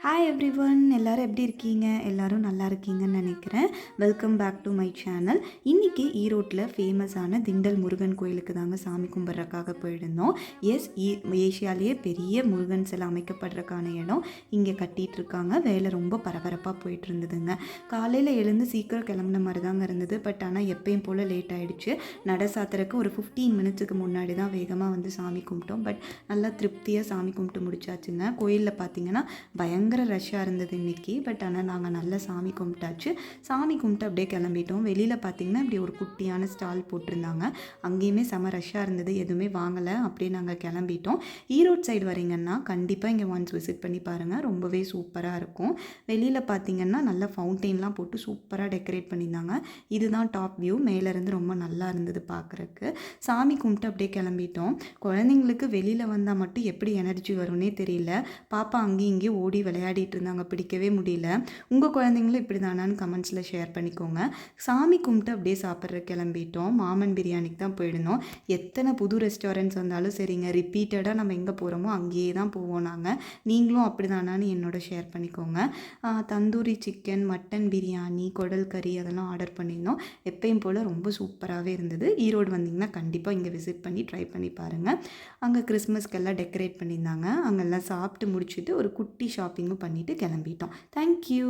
Hi everyone, எல்லாரும் எப்படி இருக்கீங்க? எல்லாரும் நல்லா இருக்கீங்கன்னு நினைக்கிறேன். Welcome back to my channel. இன்றைக்கி ஈரோட்டில் ஃபேமஸான திண்டல் முருகன் கோயிலுக்கு தாங்க சாமி கும்பிட்றக்காக போயிருந்தோம். எஸ், ஏஷியாலேயே பெரிய முருகன் சிலை அமைக்கப்படுறக்கான இடம் இங்கே கட்டிகிட்டு இருக்காங்க. வேலை ரொம்ப பரபரப்பாக போயிட்டு இருந்ததுங்க. காலையில் எழுந்து சீக்கிரம் கிளம்புன மாதிரி தாங்க இருந்தது. பட் ஆனால் எப்பயும் போல் லேட் ஆகிடுச்சு. நட சாத்திரக்கு ஒரு 15 மினிட்ஸுக்கு முன்னாடி தான் வேகமாக வந்து சாமி கும்பிட்டோம். பட் நல்லா திருப்தியாக சாமி கும்பிட்டு முடிச்சாச்சுங்க. கோயிலில் பார்த்தீங்கன்னா பயங்கர ரஷ்ஷாக இருந்தது இன்றைக்கி. பட் ஆனால் நாங்கள் நல்லா சாமி கும்பிட்டாச்சு. சாமி கும்பிட்டு அப்படியே கிளம்பிட்டோம். வெளியில் பார்த்திங்கன்னா இப்படி ஒரு குட்டியான ஸ்டால் போட்டிருந்தாங்க. அங்கேயுமே செம ரஷ்ஷாக இருந்தது, எதுவுமே வாங்கலை. அப்படியே நாங்கள் கிளம்பிட்டோம். ஈரோடு சைடு வரீங்கன்னா கண்டிப்பாக இங்கே ஒன்ஸ் விசிட் பண்ணி பாருங்கள், ரொம்பவே சூப்பராக இருக்கும். வெளியில் பார்த்திங்கன்னா நல்லா ஃபவுண்டெயின்லாம் போட்டு சூப்பராக டெக்கரேட் பண்ணியிருந்தாங்க. இதுதான் டாப் வியூ. மேலேருந்து ரொம்ப நல்லா இருந்தது பார்க்குறக்கு. சாமி கும்பிட்டு அப்படியே கிளம்பிட்டோம். குழந்தைங்களுக்கு வெளியில் வந்தால் மட்டும் எப்படி எனர்ஜி வரும்னே தெரியல. பாப்பா அங்கேயும் இங்கேயும் ஓடி விளையாடிட்டு இருந்தாங்க, பிடிக்கவே முடியல. உங்கள் குழந்தைங்களும் இப்படி தானான்னு கமெண்ட்ஸில் ஷேர் பண்ணிக்கோங்க. சாமி கும்பிட்டு அப்படியே சாப்பிட்ற கிளம்பிட்டோம். மாமன் பிரியாணிக்கு தான் போயிடணும். எத்தனை புது ரெஸ்டாரண்ட்ஸ் வந்தாலும் சரிங்க, ரிப்பீட்டடாக நம்ம எங்கே போகிறோமோ அங்கேயே தான் போவோம் நாங்கள். நீங்களும் அப்படி தானான்னு என்னோட ஷேர் பண்ணிக்கோங்க. தந்தூரி சிக்கன், மட்டன் பிரியாணி, குடல் கறி அதெல்லாம் ஆர்டர் பண்ணியிருந்தோம். எப்பயும் போல் ரொம்ப சூப்பராகவே இருந்தது. ஈரோடு வந்திங்கன்னா கண்டிப்பாக இங்கே விசிட் பண்ணி ட்ரை பண்ணி பாருங்கள். அங்கே கிறிஸ்மஸ்க்கெல்லாம் டெக்கரேட் பண்ணியிருந்தாங்க. அங்கெல்லாம் சாப்பிட்டு முடிச்சுட்டு ஒரு குட்டி ஷாப்பிங்கும் பண்ணிவிட்டு கிளம்பிட்டோம். தேங்க்யூ.